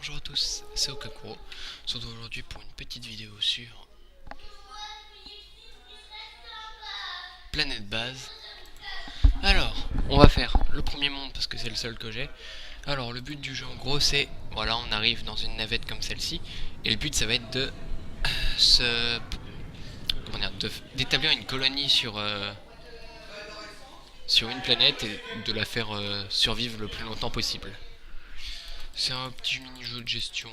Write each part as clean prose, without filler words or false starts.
bonjour à tous, c'est Okakuro. On se retrouve aujourd'hui pour une petite vidéo sur Planète Base. Alors, on va faire le premier monde parce que c'est le seul que j'ai. Alors, le but du jeu en gros c'est, voilà, on arrive dans une navette comme celle-ci. Et le but ça va être de se... comment dire, d'établir une colonie sur une planète et de la faire survivre le plus longtemps possible. C'est un petit mini-jeu de gestion.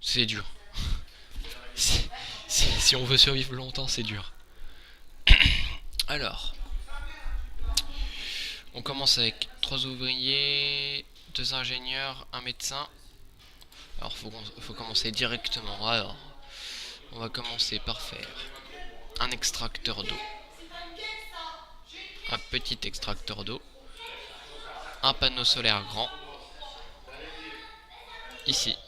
C'est dur. Si on veut survivre longtemps, c'est dur. Alors, on commence avec 3 ouvriers, 2 ingénieurs, un médecin. Alors, faut commencer directement. Alors, on va commencer par faire un extracteur d'eau. Un petit extracteur d'eau. Un panneau solaire grand. Ici.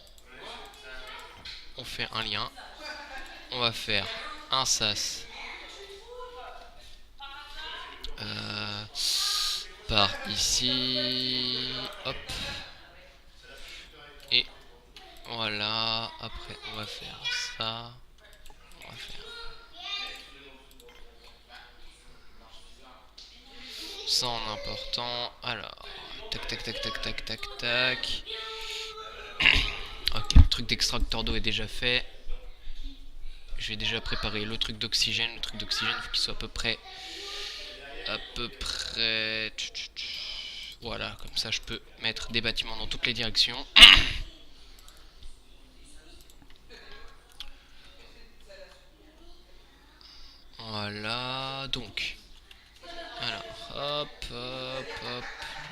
On fait un lien. On va faire un sas. Par ici. Hop. Et voilà. Après, on va faire ça. On va faire ça en important. Alors, tac tac tac tac tac tac tac. Ok, le truc d'extracteur d'eau est déjà fait. Je vais déjà préparer le truc d'oxygène. Le truc d'oxygène, il faut qu'il soit à peu près. Voilà, comme ça je peux mettre des bâtiments dans toutes les directions. Voilà, donc. Alors, hop, hop, hop.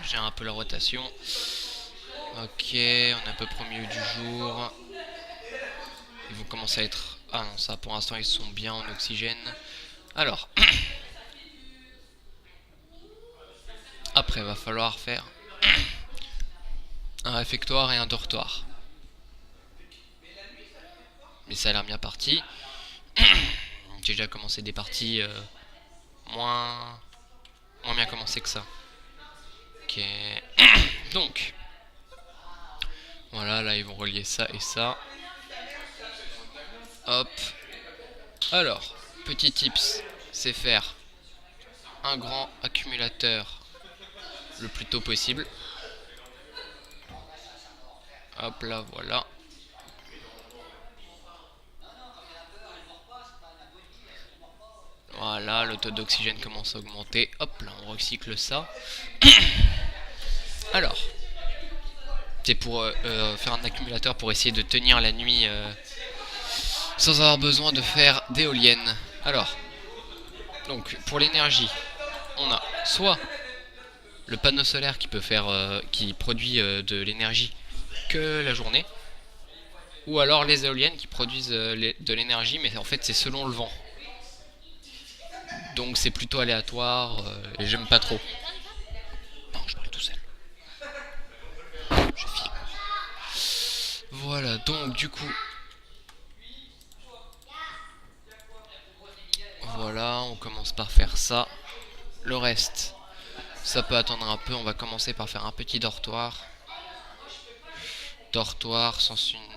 J'ai un peu la rotation. Ok, on est à peu près au milieu du jour. Ils vont commencer à être... Ah non, ça pour l'instant ils sont bien en oxygène. Alors. Après, va falloir faire un réfectoire et un dortoir. Mais ça a l'air bien parti. J'ai déjà commencé des parties moins bien commencées que ça. Ok. Donc, voilà, là ils vont relier ça et ça. Hop. Alors, petit tips, c'est faire un grand accumulateur le plus tôt possible. Hop là, voilà. Voilà, le taux d'oxygène commence à augmenter. Hop là, on recycle ça. Alors, c'est pour faire un accumulateur pour essayer de tenir la nuit sans avoir besoin de faire d'éoliennes. Alors, donc pour l'énergie, on a soit le panneau solaire qui peut faire, qui produit de l'énergie que la journée, ou alors les éoliennes qui produisent de l'énergie, mais en fait c'est selon le vent. Donc c'est plutôt aléatoire et j'aime pas trop. Non, je parle tout seul. Je filme. Voilà, donc du coup. Voilà, on commence par faire ça. Le reste, ça peut attendre un peu. On va commencer par faire un petit dortoir. Dortoir,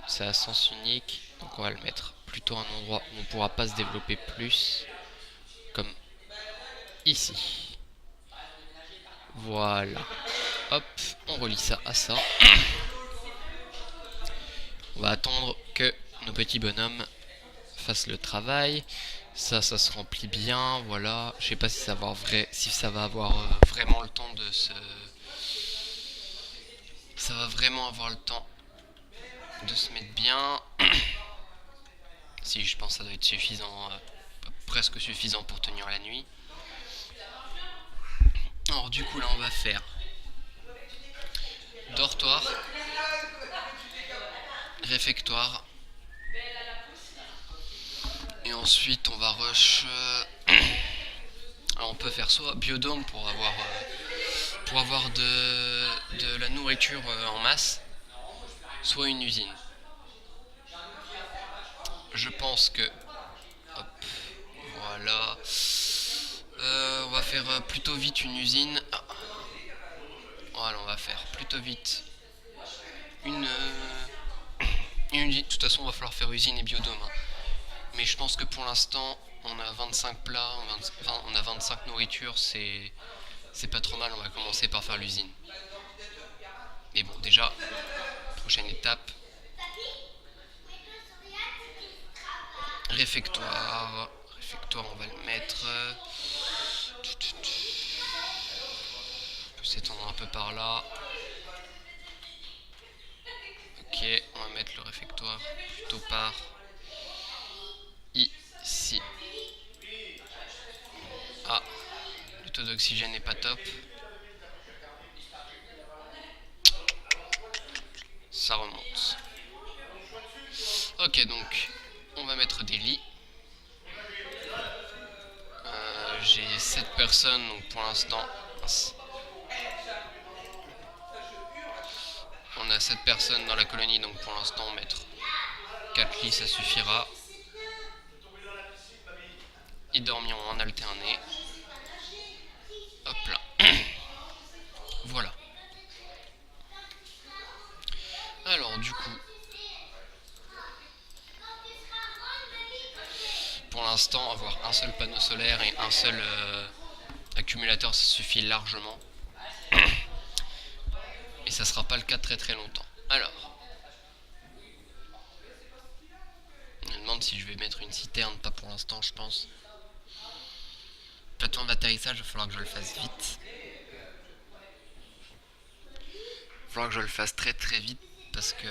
c'est à sens unique. Donc on va le mettre plutôt à un endroit où on ne pourra pas se développer plus. Comme ici. Voilà. Hop, on relie ça à ça. On va attendre que nos petits bonhommes fassent le travail. Ça se remplit bien, voilà. Je sais pas si ça va avoir vraiment le temps de se... Ça va vraiment avoir le temps de se mettre bien. Si, je pense que ça doit être suffisant, presque suffisant pour tenir la nuit. Alors du coup là on va faire dortoir, réfectoire, et ensuite on va rush. Alors on peut faire soit biodôme pour avoir de la nourriture en masse, soit une usine. Je pense que... Hop, voilà. On va faire plutôt vite une usine. Ah. Voilà, on va faire plutôt vite une usine. De toute façon, il va falloir faire usine et biodôme, hein. Mais je pense que pour l'instant, on a 25 plats, on a 25 nourritures, c'est pas trop mal. On va commencer par faire l'usine. Mais bon, déjà, prochaine étape, réfectoire. Réfectoire, on va le mettre. On peut s'étendre un peu par là. Ok, on va mettre le réfectoire plutôt par ici. Ah, le taux d'oxygène n'est pas top. Ça remonte. Ok, donc on va mettre des lits. J'ai 7 personnes, donc pour l'instant, on a 7 personnes dans la colonie, donc pour l'instant, mettre 4 lits, ça suffira. Ils dormiront en alterné. Hop là. Voilà. Alors, du coup, pour l'instant, avoir un seul panneau solaire et un seul accumulateur, ça suffit largement. Et ça sera pas le cas très très longtemps. Alors, je me demande si je vais mettre une citerne, pas pour l'instant, je pense. Plateforme d'atterrissage, il va falloir que je le fasse vite. Il va falloir que je le fasse très très vite parce que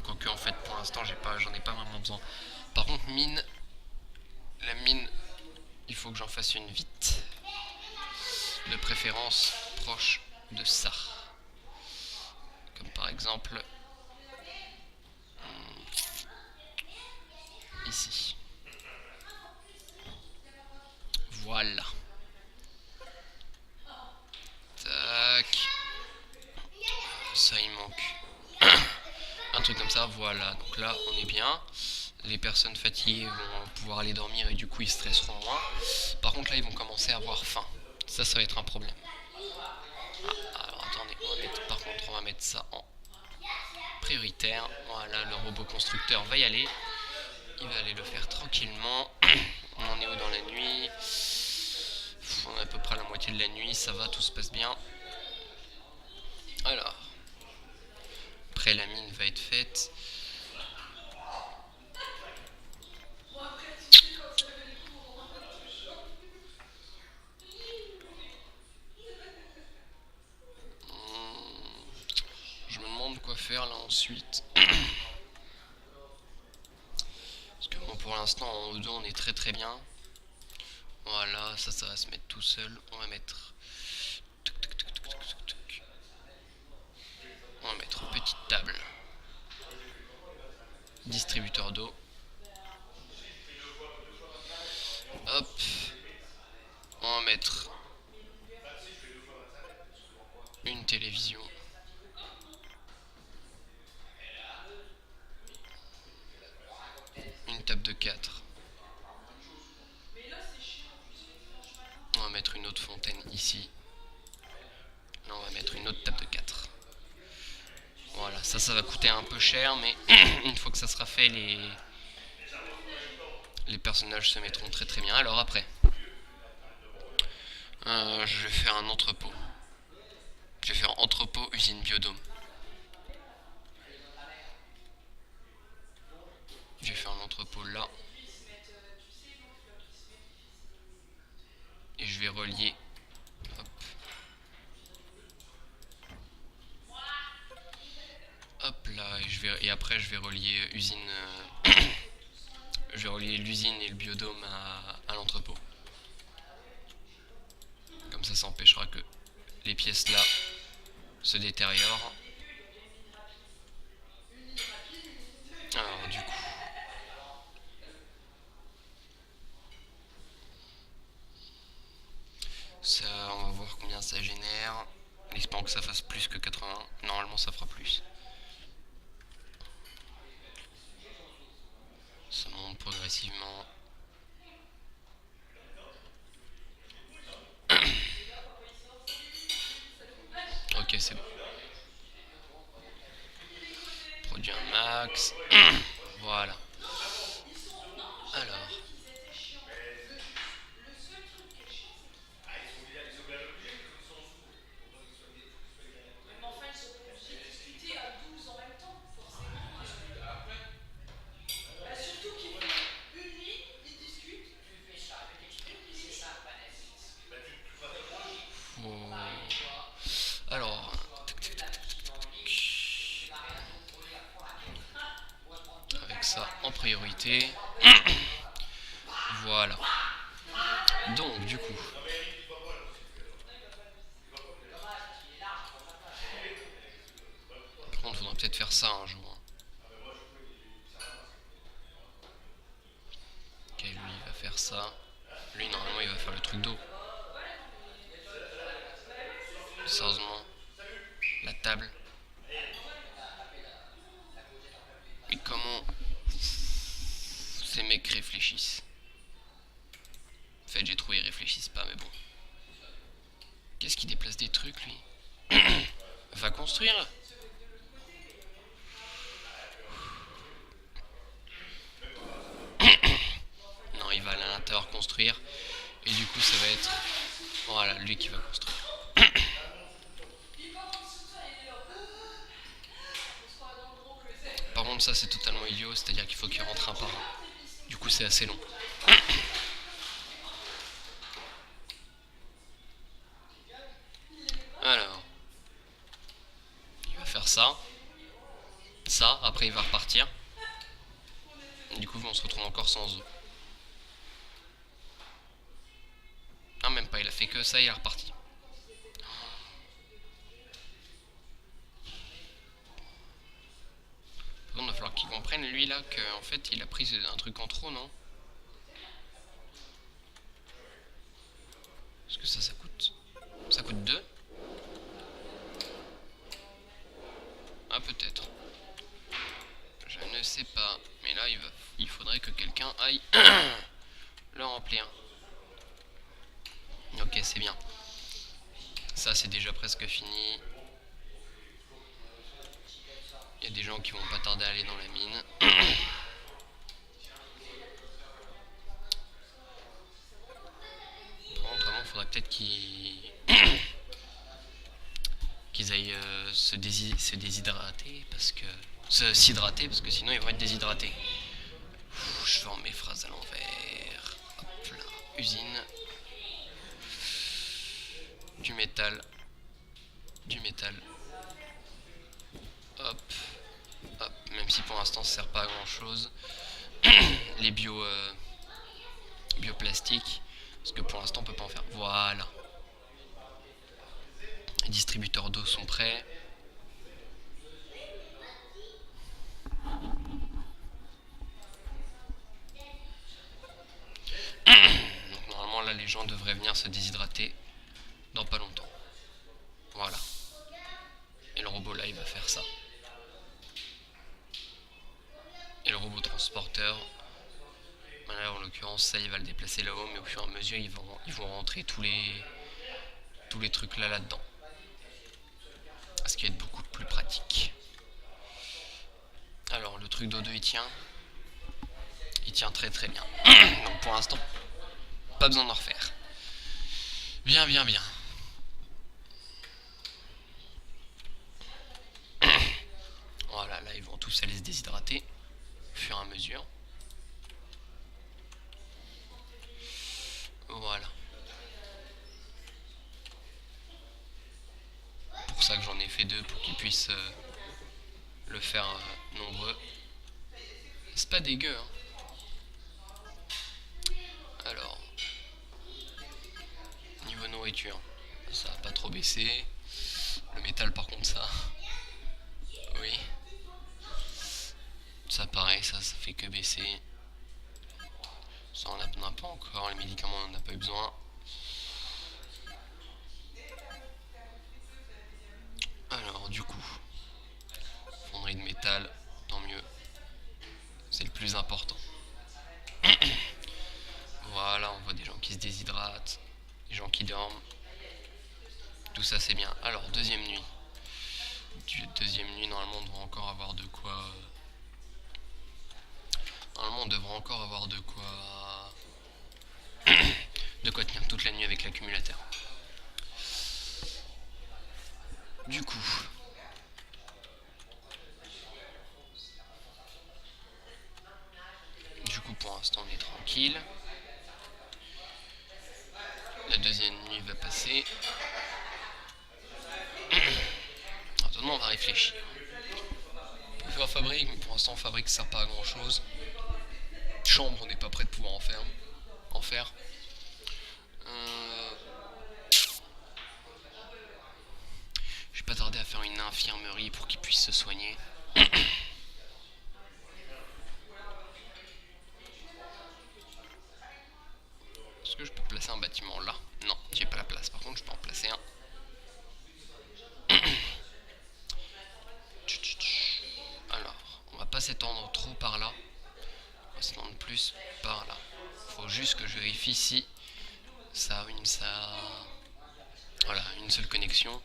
quoique en fait pour l'instant j'en ai pas vraiment besoin. Par contre la mine, il faut que j'en fasse une vite. De préférence proche de ça. Comme par exemple ici. Voilà. Tac. Ça il manque un truc comme ça, voilà. Donc là on est bien. Les personnes fatiguées vont pouvoir aller dormir et du coup ils stresseront moins. Par contre là ils vont commencer à avoir faim. Ça va être un problème. Ah, alors attendez, on va mettre ça en prioritaire. Voilà, le robot constructeur va y aller. Il va aller le faire tranquillement. On en est où dans la nuit? On est à peu près à la moitié de la nuit, ça va, tout se passe bien. Alors, après la mine va être faite. Je me demande quoi faire là ensuite. Parce que bon, pour l'instant en O2 on est très très bien. Voilà, ça va se mettre tout seul. On va mettre... On va mettre une petite table. Distributeur d'eau. Hop. On va mettre une télévision. Une table de 4. On va mettre une autre fontaine ici. Là on va mettre une autre table de 4. Voilà, ça va coûter un peu cher, mais une fois que ça sera fait, les personnages se mettront très très bien. Alors après, je vais faire un entrepôt. Je vais faire entrepôt usine biodôme. Je vais faire un entrepôt là. Et je vais relier. Hop. Hop là, et après je vais relier usine. Je vais relier l'usine et le biodôme à l'entrepôt. Comme ça empêchera que les pièces là se détériorent. Alors du coup, ça, on va voir combien ça génère. Espérons que ça fasse plus que 80. Normalement ça fera plus. Ça monte progressivement. Ok, c'est bon. produit un max. Voilà. Alors. Alors. Avec ça en priorité. Voilà. Donc du coup. Par contre, faudrait peut-être faire ça un jour. Ok, lui il va faire ça. Lui normalement il va faire le truc d'eau. Sérieusement. La table. Mais comment ces mecs réfléchissent? En fait j'ai trouvé ils réfléchissent pas mais bon. Qu'est-ce qui déplace des trucs lui? Va construire. Non il va à l'intérieur construire. Et du coup ça va être... Voilà lui qui va construire. Par contre ça c'est totalement idiot. C'est à dire qu'il faut qu'il rentre un par un. Du coup c'est assez long. Alors, il va faire ça. Ça, après il va repartir. Du coup on se retrouve encore sans eau. Non même pas, il a fait que ça et il est reparti. Par contre il va falloir qu'il comprenne lui là qu'en fait il a pris un truc en trop, non? Est-ce que ça coûte? Ça coûte 2. Ah peut-être. Je ne sais pas. Mais là il faudrait que quelqu'un aille le remplir. Ok c'est bien. Ça c'est déjà presque fini. Il y a des gens qui vont pas tarder à aller dans la mine. Vraiment, il faudrait peut-être qu'ils aillent se déshydrater parce que s'hydrater parce que sinon ils vont être déshydratés. Je vends mes phrases à l'envers. Hop là, usine. Du métal. Du métal. Hop. Hop. Même si pour l'instant ça sert pas à grand chose. Les bioplastiques. Parce que pour l'instant on peut pas en faire. Voilà. Les distributeurs d'eau sont prêts. Donc normalement là les gens devraient venir se déshydrater dans pas longtemps. Voilà. Et le robot là il va faire ça. Et le robot transporteur, là en l'occurrence ça il va le déplacer là-haut, mais au fur et à mesure ils vont rentrer tous les trucs là-dedans. Ce qui va être beaucoup plus pratique. Alors le truc d'O2 il tient très très bien. Donc pour l'instant, pas besoin d'en refaire. Bien. Voilà, là ils vont tous aller se déshydrater au fur et à mesure. Voilà. Pour ça que j'en ai fait 2 pour qu'ils puissent le faire nombreux. C'est pas dégueu hein. Alors, niveau nourriture, ça a pas trop baissé. Le métal par contre ça, oui. Ça pareil, ça fait que baisser. Ça on n'a pas encore, les médicaments on n'a pas eu besoin. Alors du coup, fonderie de métal, tant mieux. C'est le plus important. Voilà, on voit des gens qui se déshydratent, des gens qui dorment. Tout ça c'est bien. Alors, deuxième nuit. deuxième nuit, normalement on devrait encore avoir de quoi... Normalement on devrait encore avoir de quoi... de quoi tenir toute la nuit avec l'accumulateur. Du coup... pour l'instant on est tranquille. La deuxième nuit va passer. Maintenant on va réfléchir. On peut faire fabrique, mais pour l'instant fabrique ça sert pas à grand chose. Chambre, on n'est pas prêt de pouvoir en faire. Je vais pas tarder à faire une infirmerie pour qu'il puisse se soigner. Est-ce que je peux placer un bâtiment là? Non, j'ai pas la place. Par contre, je peux en placer un. Alors, on va pas s'étendre trop par là. On va s'étendre plus par là. Faut juste que je vérifie si ça a voilà, une seule connexion.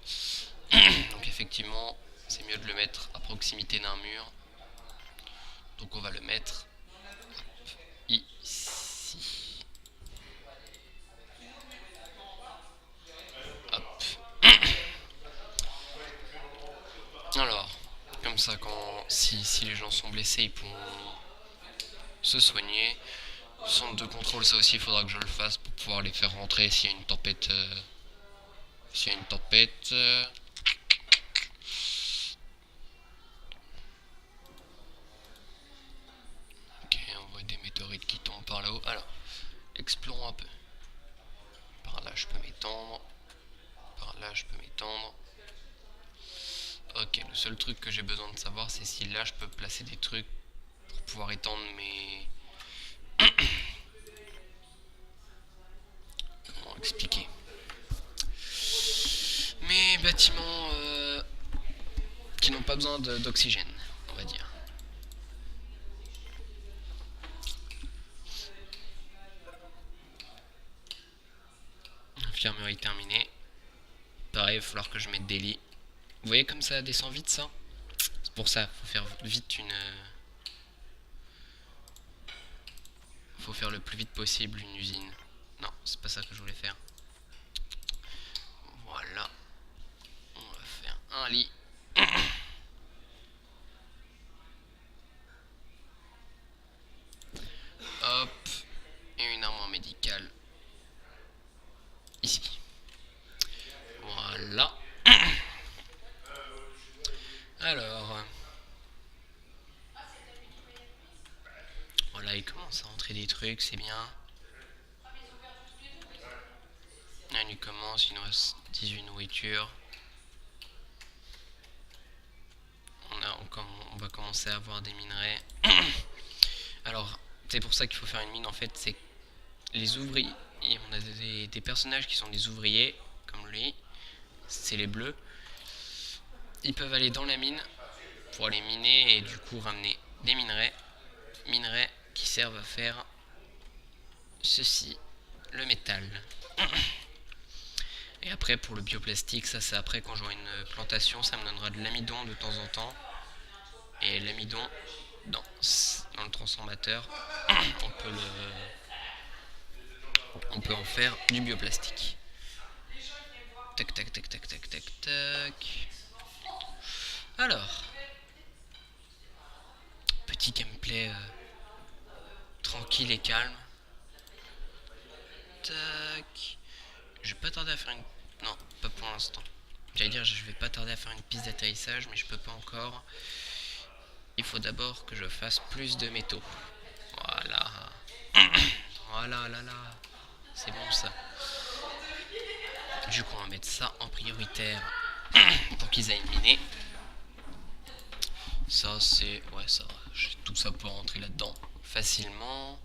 Donc effectivement, c'est mieux de le mettre à proximité d'un mur. Donc on va le mettre ici. Hop. Alors, comme ça, si les gens sont blessés, ils pourront se soigner. Centre de contrôle, ça aussi, il faudra que je le fasse pour pouvoir les faire rentrer s'il y a une tempête. Ok, on voit des météorites qui tombent par là-haut. Alors, explorons un peu. Par là, je peux m'étendre. Par là, je peux m'étendre. Ok, le seul truc que j'ai besoin de savoir, c'est si là, je peux placer des trucs pour pouvoir étendre mes... Comment expliquer? Mes bâtiments qui n'ont pas besoin d'oxygène, on va dire. Infirmerie terminée. Pareil, il va falloir que je mette des lits. Vous voyez comme ça descend vite ça? C'est pour ça, faut faire vite faut faire le plus vite possible une usine. Non, c'est pas ça que je voulais faire. Voilà. On va faire un lit. Hop. Et une armoire médicale. Ici. Voilà. Alors. Voilà, il commence à rentrer des trucs, c'est bien. Là, il commence, il nous reste 18 nourritures. On va commencer à avoir des minerais. Alors, c'est pour ça qu'il faut faire une mine en fait, c'est les ouvriers. On a des personnages qui sont des ouvriers, comme lui, c'est les bleus. Ils peuvent aller dans la mine pour aller miner et du coup ramener des minerais. Minerais qui servent à faire ceci, le métal. Et après pour le bioplastique, ça c'est après quand j'aurai une plantation, ça me donnera de l'amidon de temps en temps. Et l'amidon dans le transformateur, on peut en faire du bioplastique. Tac tac tac tac tac tac tac. Alors, petit gameplay tranquille et calme. Tac. Je vais pas tarder à faire une... Non, pas pour l'instant. J'allais dire je vais pas tarder à faire une piste d'atterrissage, mais je peux pas encore. Il faut d'abord que je fasse plus de métaux. Voilà. Voilà, là, là. C'est bon ça. Du coup, on va mettre ça en prioritaire pour qu'ils aillent miner. Ça, c'est... Ouais, ça. J'ai tout ça pour rentrer là-dedans facilement.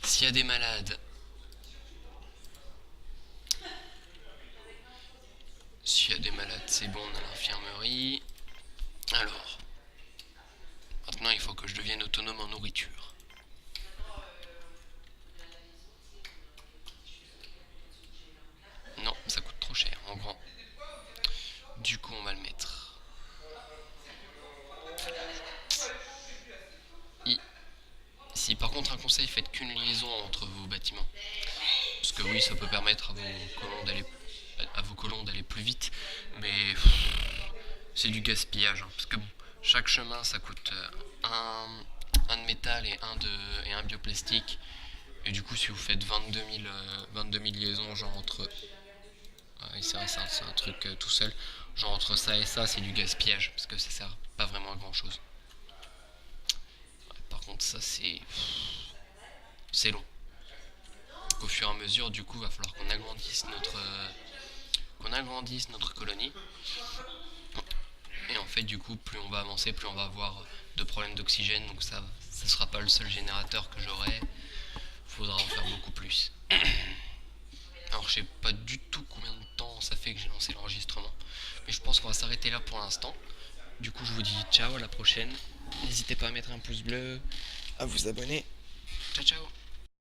S'il y a des malades... S'il y a des malades, c'est bon, on a l'infirmerie. Alors... Maintenant, il faut que je devienne autonome en nourriture. Non, ça coûte trop cher, en grand. Du coup, on va le mettre Par contre, un conseil, faites qu'une liaison entre vos bâtiments. Parce que oui, ça peut permettre à vos colons d'aller plus vite, mais c'est du gaspillage. Parce que bon, chaque chemin, ça coûte un de métal et un bioplastique. Et du coup, si vous faites 22 000 liaisons, genre entre... c'est un truc tout seul. Genre entre ça et ça, c'est du gaspillage. Parce que ça sert pas vraiment à grand chose. Par contre, ça, c'est long. Au fur et à mesure, du coup, va falloir qu'on agrandisse notre colonie. Et en fait, du coup, plus on va avancer, plus on va avoir de problèmes d'oxygène. Donc ça sera pas le seul générateur que j'aurai. Faudra en faire beaucoup plus. Alors je sais pas du tout combien de temps ça fait que j'ai lancé l'enregistrement. Mais je pense qu'on va s'arrêter là pour l'instant. Du coup, je vous dis ciao, à la prochaine. N'hésitez pas à mettre un pouce bleu, à vous abonner. Ciao ciao.